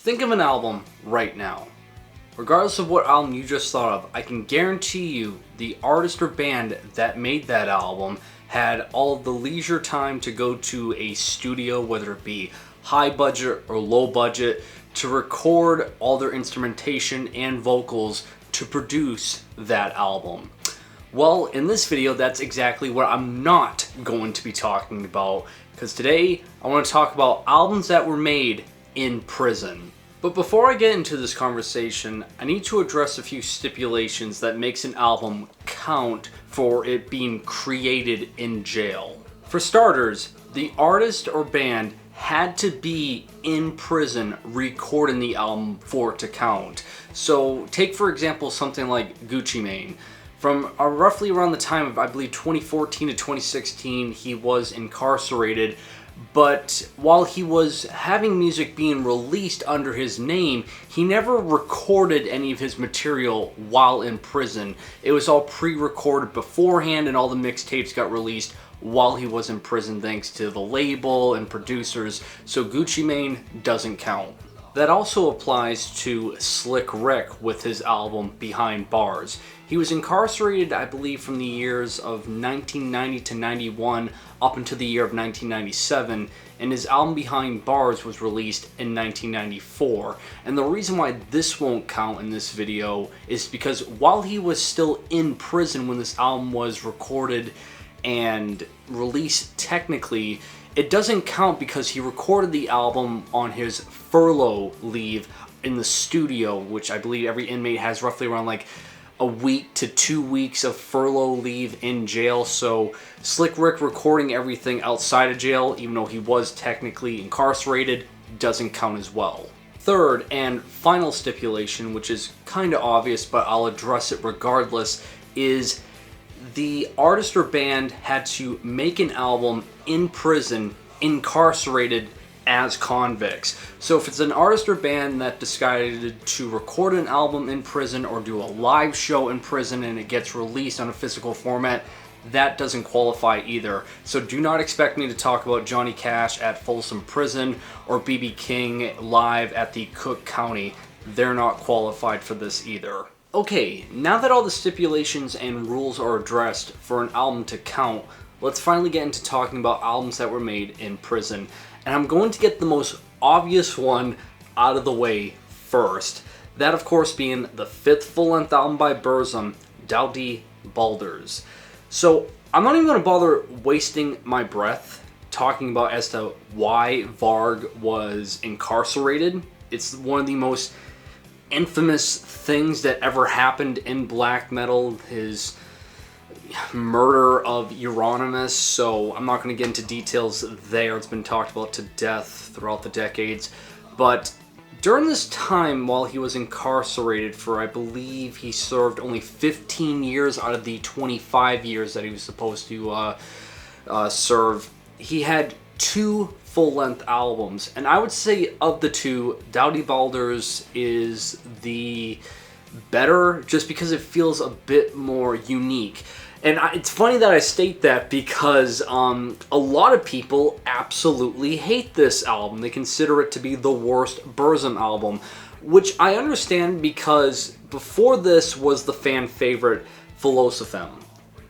Think of an album right now. Regardless of what album you just thought of, I can guarantee you the artist or band that made that album had all the leisure time to go to a studio, whether it be high budget or low budget, to record all their instrumentation and vocals to produce that album. Well, in this video, that's exactly what I'm not going to be talking about, because today I want to talk about albums that were made in prison. But before I get into this conversation, I need to address a few stipulations that makes an album count for it being created in jail. For starters, the artist or band had to be in prison recording the album for it to count. So take for example something like Gucci Mane. From roughly around the time of, I believe, 2014 to 2016, he was incarcerated. But while he was having music being released under his name, he never recorded any of his material while in prison. It was all pre-recorded beforehand, and all the mixtapes got released while he was in prison thanks to the label and producers, so Gucci Mane doesn't count. That also applies to Slick Rick with his album Behind Bars. He was incarcerated, I believe, from the years of 1990 to 91 up until the year of 1997, and his album Behind Bars was released in 1994. And the reason why this won't count in this video is because while he was still in prison when this album was recorded and released technically, it doesn't count because he recorded the album on his furlough leave in the studio, which I believe every inmate has roughly around like a week to 2 weeks of furlough leave in jail. So Slick Rick recording everything outside of jail, even though he was technically incarcerated, doesn't count as well. Third and final stipulation, which is kind of obvious but I'll address it regardless, is the artist or band had to make an album in prison, incarcerated as convicts. So if it's an artist or band that decided to record an album in prison or do a live show in prison and it gets released on a physical format, that doesn't qualify either. So do not expect me to talk about Johnny Cash at Folsom Prison or B.B. King live at the Cook County. They're not qualified for this either. Okay, now that all the stipulations and rules are addressed for an album to count, let's finally get into talking about albums that were made in prison. And I'm going to get the most obvious one out of the way first. That, of course, being the fifth full-length album by Burzum, Doughty Balders. So I'm not even going to bother wasting my breath talking about as to why Varg was incarcerated. It's one of the most infamous things that ever happened in black metal, his murder of Euronymous, so I'm not going to get into details there. It's been talked about to death throughout the decades. But during this time while he was incarcerated for, I believe he served only 15 years out of the 25 years that he was supposed to serve, he had two full-length albums, and I would say of the two, Doughty Balders is the better just because it feels a bit more unique. And it's funny that I state that because a lot of people absolutely hate this album. They consider it to be the worst Burzum album, which I understand because before this was the fan favorite Philosophem.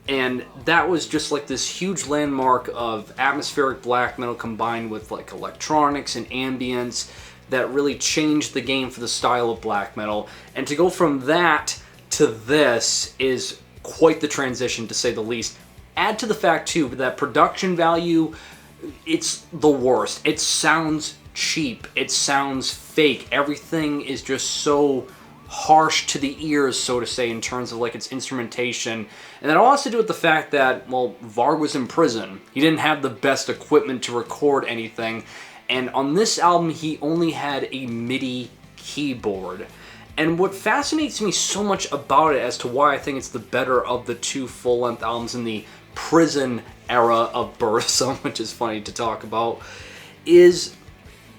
And that was just like this huge landmark of atmospheric black metal combined with like electronics and ambience that really changed the game for the style of black metal. And to go from that to this is quite the transition, to say the least. Add to the fact too that production value, it's the worst. It sounds cheap. It sounds fake. Everything is just so harsh to the ears, so to say, in terms of like its instrumentation. And that all has to do with the fact that, well, Varg was in prison. He didn't have the best equipment to record anything. And on this album, he only had a MIDI keyboard. And what fascinates me so much about it as to why I think it's the better of the two full-length albums in the prison era of Burzum, which is funny to talk about, is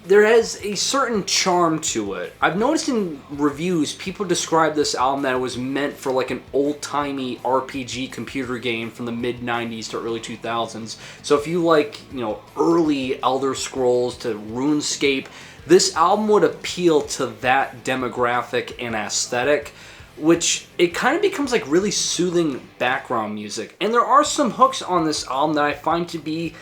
there has a certain charm to it. I've noticed in reviews, people describe this album that it was meant for like an old-timey RPG computer game from the mid-90s to early 2000s. So if you like, you know, early Elder Scrolls to RuneScape, this album would appeal to that demographic and aesthetic, which it kind of becomes like really soothing background music. And there are some hooks on this album that I find to be,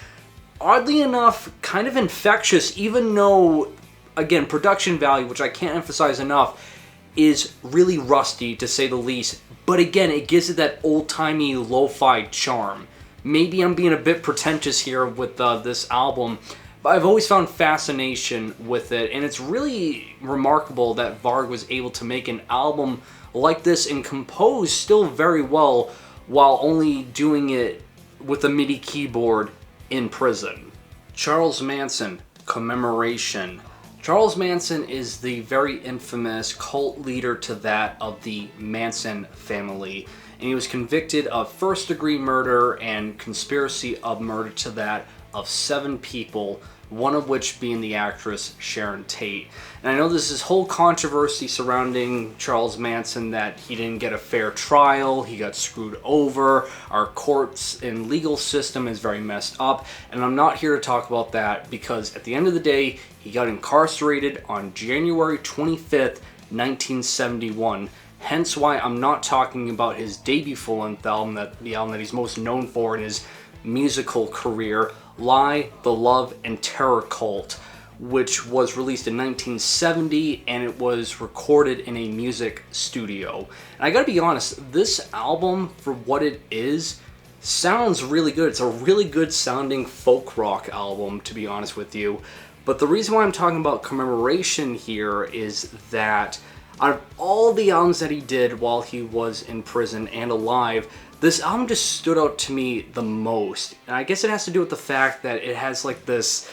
oddly enough, kind of infectious, even though, again, production value, which I can't emphasize enough, is really rusty to say the least. But again, it gives it that old-timey lo-fi charm. Maybe I'm being a bit pretentious here with this album, but I've always found fascination with it, and it's really remarkable that Varg was able to make an album like this and compose still very well while only doing it with a MIDI keyboard in prison. Charles Manson, Commemoration. Charles Manson is the very infamous cult leader to that of the Manson family, and he was convicted of first-degree murder and conspiracy of murder to that of 7 people, one of which being the actress Sharon Tate. And I know there's this whole controversy surrounding Charles Manson that he didn't get a fair trial, he got screwed over, our courts and legal system is very messed up, and I'm not here to talk about that because at the end of the day, he got incarcerated on January 25th, 1971. Hence why I'm not talking about his debut full-length album, the album that he's most known for in his musical career, Lie, the Love, and Terror Cult, which was released in 1970 and it was recorded in a music studio. And I gotta be honest, this album, for what it is, sounds really good. It's a really good sounding folk rock album, to be honest with you. But the reason why I'm talking about Commemoration here is that out of all the albums that he did while he was in prison and alive, this album just stood out to me the most. And I guess it has to do with the fact that it has like this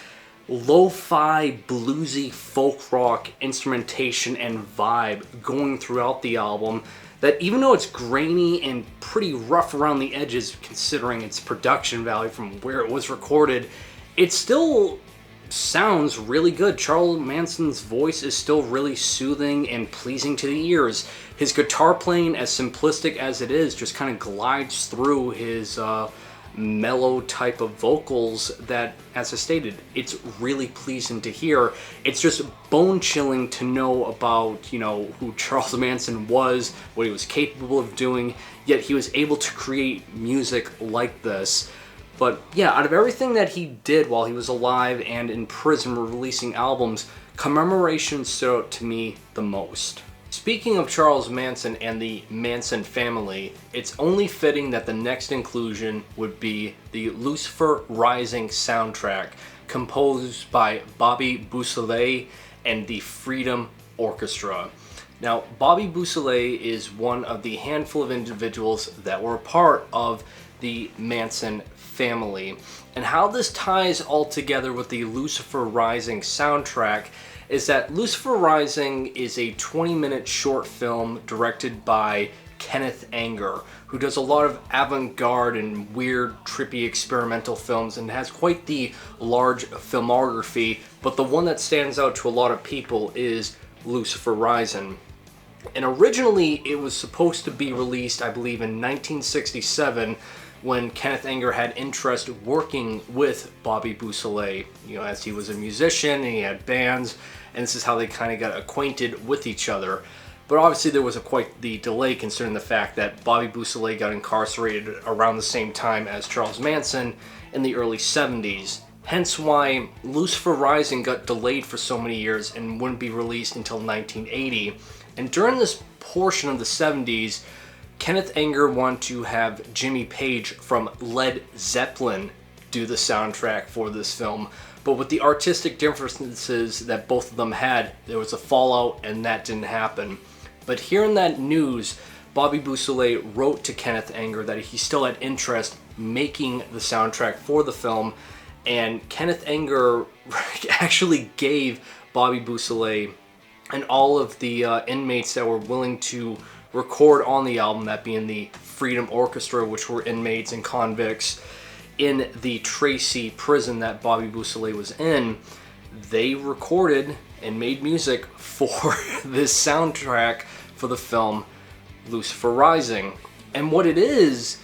lo-fi, bluesy, folk rock instrumentation and vibe going throughout the album that even though it's grainy and pretty rough around the edges considering its production value from where it was recorded, it still sounds really good. Charles Manson's voice is still really soothing and pleasing to the ears. His guitar playing, as simplistic as it is, just kind of glides through his mellow type of vocals that, as I stated, it's really pleasing to hear. It's just bone-chilling to know about, you know, who Charles Manson was, what he was capable of doing, yet he was able to create music like this. But yeah, out of everything that he did while he was alive and in prison releasing albums, Commemoration stood out to me the most. Speaking of Charles Manson and the Manson family, it's only fitting that the next inclusion would be the Lucifer Rising soundtrack, composed by Bobby Beausoleil and the Freedom Orchestra. Now, Bobby Beausoleil is one of the handful of individuals that were a part of the Manson family. And how this ties all together with the Lucifer Rising soundtrack is that Lucifer Rising is a 20-minute short film directed by Kenneth Anger, who does a lot of avant-garde and weird, trippy experimental films and has quite the large filmography, but the one that stands out to a lot of people is Lucifer Rising. And originally it was supposed to be released, I believe, in 1967, when Kenneth Anger had interest working with Bobby Beausoleil, you know, as he was a musician and he had bands, and this is how they kind of got acquainted with each other. But obviously there was quite the delay considering the fact that Bobby Beausoleil got incarcerated around the same time as Charles Manson in the early 70s. Hence why Lucifer Rising got delayed for so many years and wouldn't be released until 1980. And during this portion of the 70s, Kenneth Anger wanted to have Jimmy Page from Led Zeppelin do the soundtrack for this film, but with the artistic differences that both of them had, there was a fallout and that didn't happen. But hearing that news, Bobby Beausoleil wrote to Kenneth Anger that he still had interest making the soundtrack for the film, and Kenneth Anger actually gave Bobby Beausoleil and all of the inmates that were willing to record on the album, that being the Freedom Orchestra, which were inmates and convicts in the Tracy prison that Bobby Beausoleil was in, they recorded and made music for this soundtrack for the film Lucifer Rising. And what it is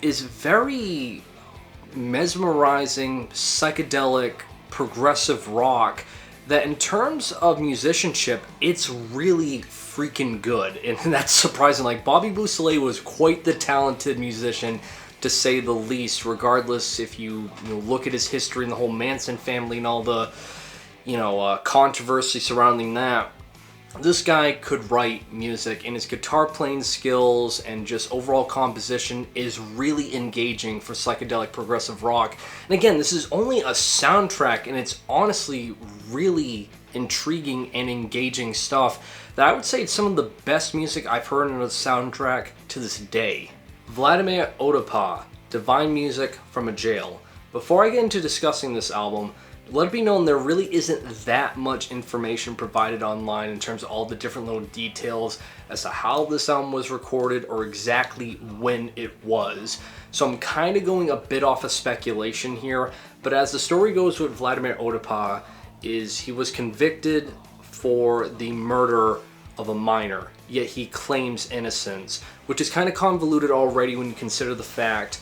very mesmerizing, psychedelic, progressive rock that in terms of musicianship, it's really freaking good. And that's surprising. Like, Bobby Beausoleil was quite the talented musician, to say the least, regardless if you look at his history and the whole Manson family and all the, controversy surrounding that. This guy could write music, and his guitar playing skills and just overall composition is really engaging for psychedelic progressive rock. And again, this is only a soundtrack, and it's honestly really intriguing and engaging stuff that I would say it's some of the best music I've heard in a soundtrack to this day. Vladmir Oidupaa, Divine Music from a Jail. Before I get into discussing this album, let it be known there really isn't that much information provided online in terms of all the different little details as to how this album was recorded or exactly when it was. So I'm kind of going a bit off of speculation here, but as the story goes with Vladmir Oidupaa, is he was convicted for the murder of a minor, yet he claims innocence, which is kind of convoluted already when you consider the fact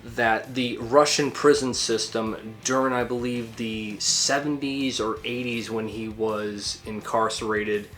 that the Russian prison system during, I believe, the 70s or 80s when he was incarcerated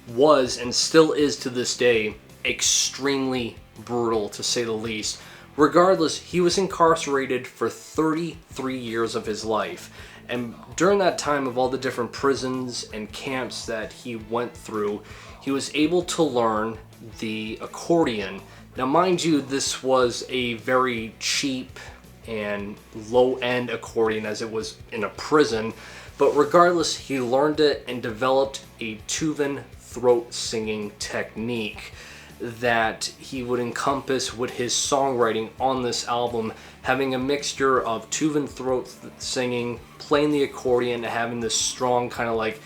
was, and still is to this day, extremely brutal, to say the least. Regardless, he was incarcerated for 33 years of his life. And during that time of all the different prisons and camps that he went through, he was able to learn the accordion. Now, mind you, this was a very cheap and low-end accordion as it was in a prison, but regardless, he learned it and developed a Tuvan throat singing technique that he would encompass with his songwriting on this album, having a mixture of Tuvan throat singing, playing the accordion, and having this strong kind of like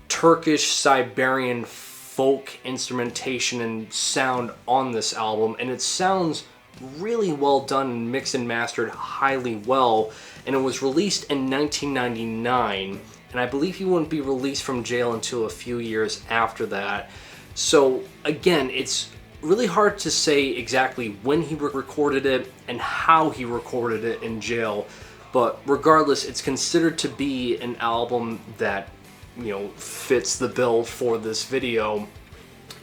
Turkish Siberian folk instrumentation and sound on this album, and it sounds really well done and mixed and mastered highly well. And it was released in 1999, and I believe he wouldn't be released from jail until a few years after that. So again, it's really hard to say exactly when he recorded it and how he recorded it in jail, but regardless, it's considered to be an album that fits the bill for this video.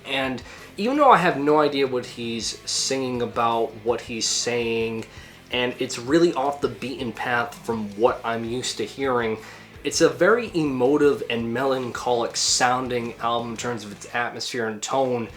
And even though I have no idea what he's singing about, what he's saying, and it's really off the beaten path from what I'm used to hearing, it's a very emotive and melancholic sounding album in terms of its atmosphere and tone,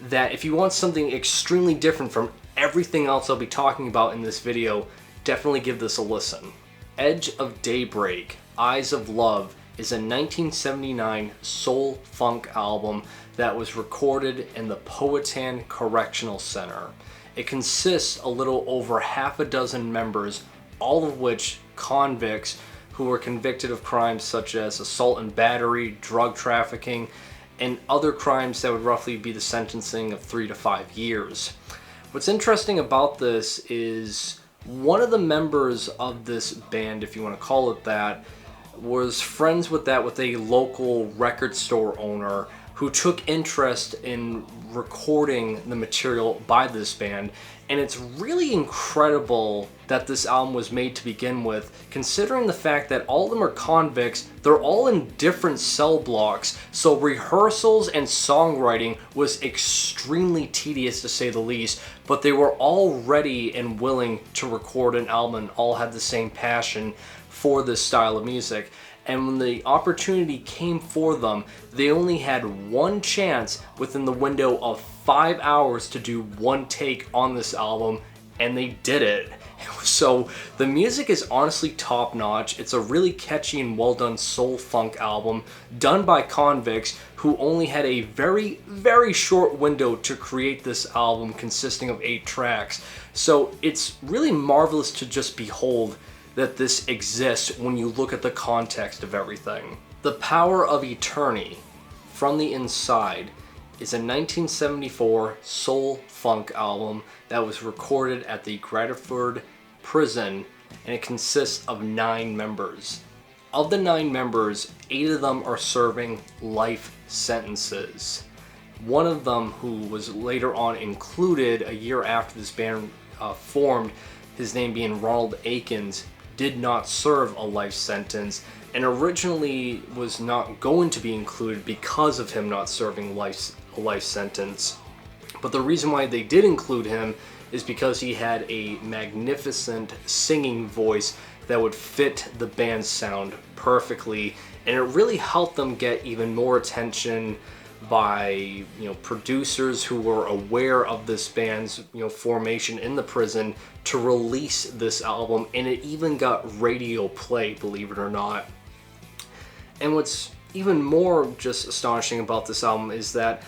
that if you want something extremely different from everything else I'll be talking about in this video, definitely give this a listen. Edge of Daybreak, Eyes of Love is a 1979 soul funk album that was recorded in the Powhatan Correctional Center. It consists a little over half a dozen members, all of which convicts who were convicted of crimes such as assault and battery, drug trafficking, and other crimes that would roughly be the sentencing of 3 to 5 years. What's interesting about this is one of the members of this band, if you want to call it that, was friends with a local record store owner who took interest in recording the material by this band. And it's really incredible that this album was made to begin with, considering the fact that all of them are convicts. They're all in different cell blocks, so rehearsals and songwriting was extremely tedious, to say the least, but they were all ready and willing to record an album and all had the same passion for this style of music. And when the opportunity came for them, they only had one chance within the window of 5 hours to do one take on this album, and they did it. So the music is honestly top notch. It's a really catchy and well done soul funk album done by convicts who only had a very, very short window to create this album consisting of 8 tracks. So it's really marvelous to just behold that this exists when you look at the context of everything. The Power of Eternity, From the Inside, is a 1974 soul funk album that was recorded at the Grateford prison, and it consists of 9 members. Of the 9 members, 8 of them are serving life sentences. One of them, who was later on included a year after this band formed, his name being Ronald Akins, did not serve a life sentence, and originally was not going to be included because of him not serving a life sentence. But the reason why they did include him is because he had a magnificent singing voice that would fit the band's sound perfectly, and it really helped them get even more attention by producers who were aware of this band's formation in the prison to release this album, and it even got radio play, believe it or not. And what's even more just astonishing about this album is that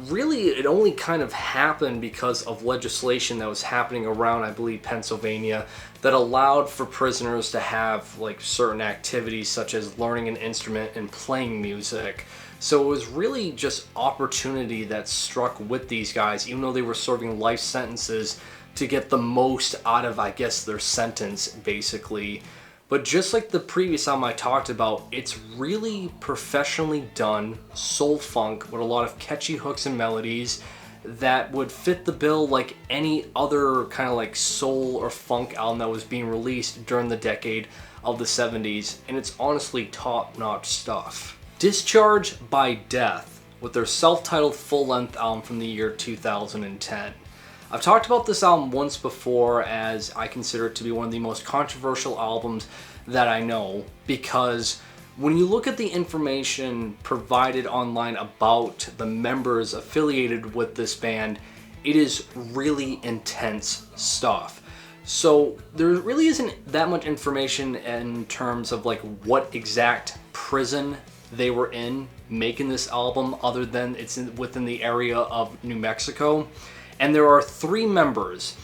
really it only kind of happened because of legislation that was happening around, I believe, Pennsylvania, that allowed for prisoners to have like certain activities such as learning an instrument and playing music. So it was really just opportunity that struck with these guys, even though they were serving life sentences, to get the most out of, I guess, their sentence, basically. But just like the previous album I talked about, it's really professionally done soul funk with a lot of catchy hooks and melodies that would fit the bill like any other kind of like soul or funk album that was being released during the decade of the 70s, and it's honestly top-notch stuff. Discharge by Death, with their self-titled full-length album from the year 2010. I've talked about this album once before, as I consider it to be one of the most controversial albums that I know, because when you look at the information provided online about the members affiliated with this band, it is really intense stuff. So there really isn't that much information in terms of like what exact prison they were in making this album, other than it's within the area of New Mexico. And there are 3 members.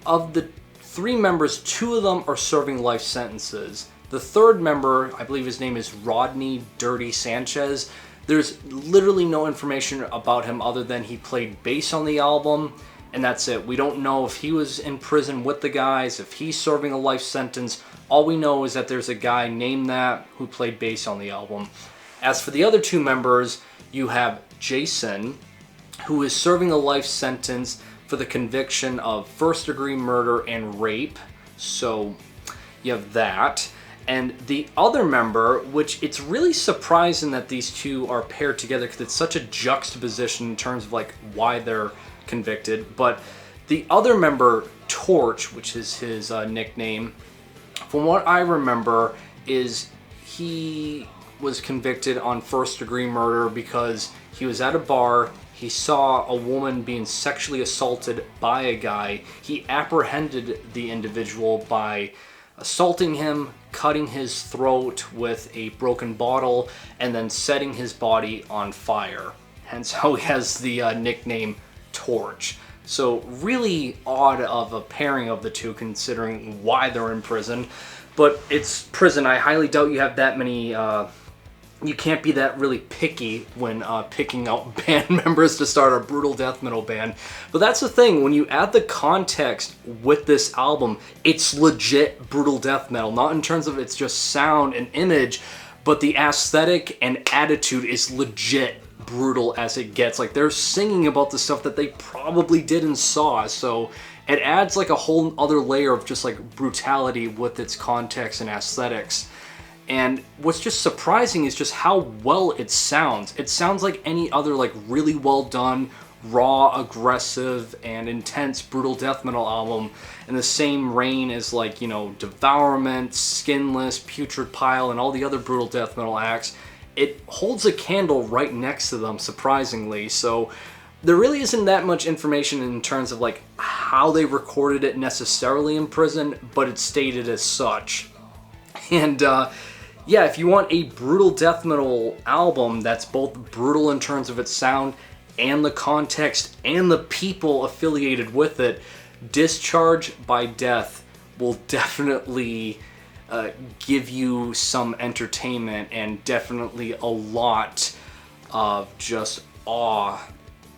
Of the 3 members, 2 of them are serving life sentences. The third member, I believe his name is Rodney Dirty Sanchez. There's literally no information about him other than he played bass on the album, and that's it. We don't know if he was in prison with the guys, if he's serving a life sentence. All we know is that there's a guy named that who played bass on the album. As for the other 2 members, you have Jason, who is serving a life sentence for the conviction of first-degree murder and rape. So you have that. And the other member, which it's really surprising that these 2 are paired together because it's such a juxtaposition in terms of like why they're convicted. But the other member, Torch, which is his nickname, from what I remember, is he was convicted on first-degree murder because he was at a bar. He saw a woman being sexually assaulted by a guy. He apprehended the individual by assaulting him, cutting his throat with a broken bottle, and then setting his body on fire. Hence how he has the nickname Torch. So really odd of a pairing of the 2 considering why they're in prison. But it's prison. I highly doubt you have that many you can't be that really picky when picking out band members to start a brutal death metal band. But that's the thing, when you add the context with this album, it's legit brutal death metal. Not in terms of its just sound and image, but the aesthetic and attitude is legit brutal as it gets. Like, they're singing about the stuff that they probably did and saw, so it adds like a whole other layer of just like brutality with its context and aesthetics. And what's just surprising is just how well it sounds. It sounds like any other like really well done, raw, aggressive, and intense brutal death metal album in the same reign as like, Devourment, Skinless, Putrid Pile, and all the other brutal death metal acts. It holds a candle right next to them, surprisingly. So there really isn't that much information in terms of like how they recorded it necessarily in prison, but it's stated as such. And yeah, if you want a brutal death metal album that's both brutal in terms of its sound and the context and the people affiliated with it, Discharge by Death will definitely give you some entertainment and definitely a lot of just awe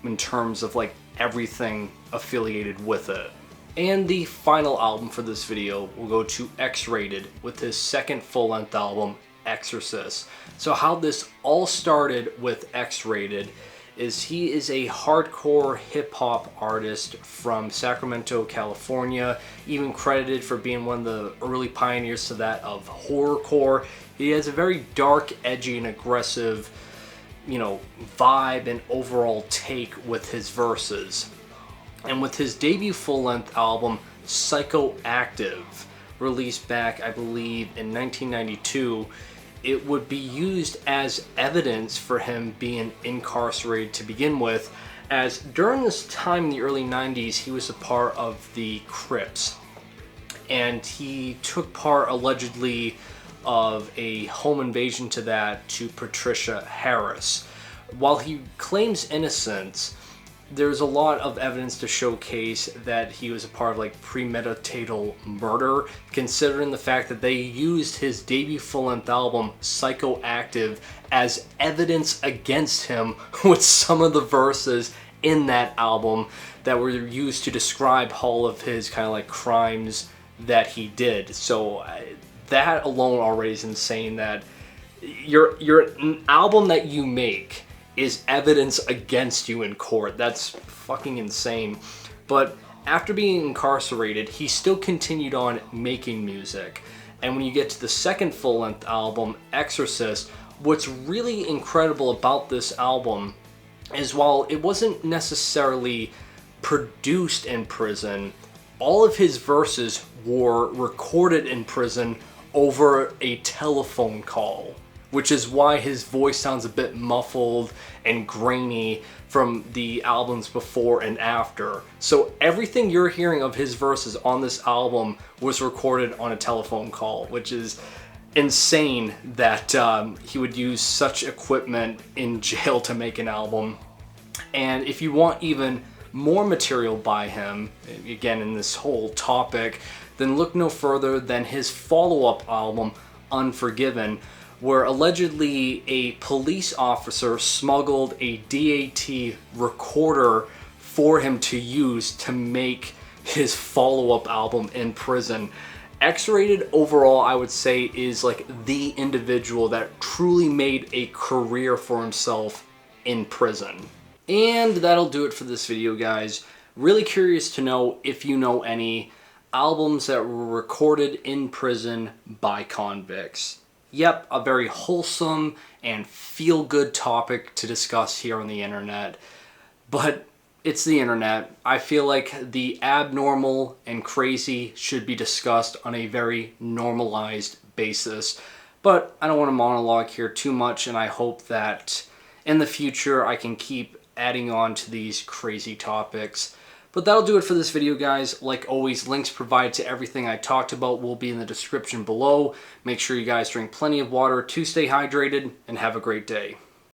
in terms of like everything affiliated with it. And the final album for this video will go to X-Rated with his second full-length album, Exorcist. So how this all started with X-Rated is he is a hardcore hip-hop artist from Sacramento, California, even credited for being one of the early pioneers to that of horrorcore. He has a very dark, edgy, and aggressive, vibe and overall take with his verses. And with his debut full-length album, Psychoactive, released back, I believe, in 1992, it would be used as evidence for him being incarcerated to begin with, as during this time in the early 90s, he was a part of the Crips. And he took part, allegedly, of a home invasion to that to Patricia Harris. While he claims innocence, there's a lot of evidence to showcase that he was a part of premeditated murder, considering the fact that they used his debut full-length album, Psychoactive, as evidence against him with some of the verses in that album that were used to describe all of his crimes that he did. So that alone already is insane, that an album that you make is evidence against you in court. That's fucking insane. But after being incarcerated, he still continued on making music. And when you get to the second full-length album, Exorcist, what's really incredible about this album is while it wasn't necessarily produced in prison, all of his verses were recorded in prison over a telephone call, which is why his voice sounds a bit muffled and grainy from the albums before and after. So everything you're hearing of his verses on this album was recorded on a telephone call, which is insane that he would use such equipment in jail to make an album. And if you want even more material by him, again in this whole topic, then look no further than his follow-up album, Unforgiven, where allegedly a police officer smuggled a DAT recorder for him to use to make his follow-up album in prison. X-Rated overall, I would say, is the individual that truly made a career for himself in prison. And that'll do it for this video, guys. Really curious to know if you know any albums that were recorded in prison by convicts. Yep, a very wholesome and feel-good topic to discuss here on the internet. But it's the internet. I feel like the abnormal and crazy should be discussed on a very normalized basis. But I don't want to monologue here too much, and I hope that in the future I can keep adding on to these crazy topics. But that'll do it for this video, guys. Like always, links provided to everything I talked about will be in the description below. Make sure you guys drink plenty of water to stay hydrated, and have a great day.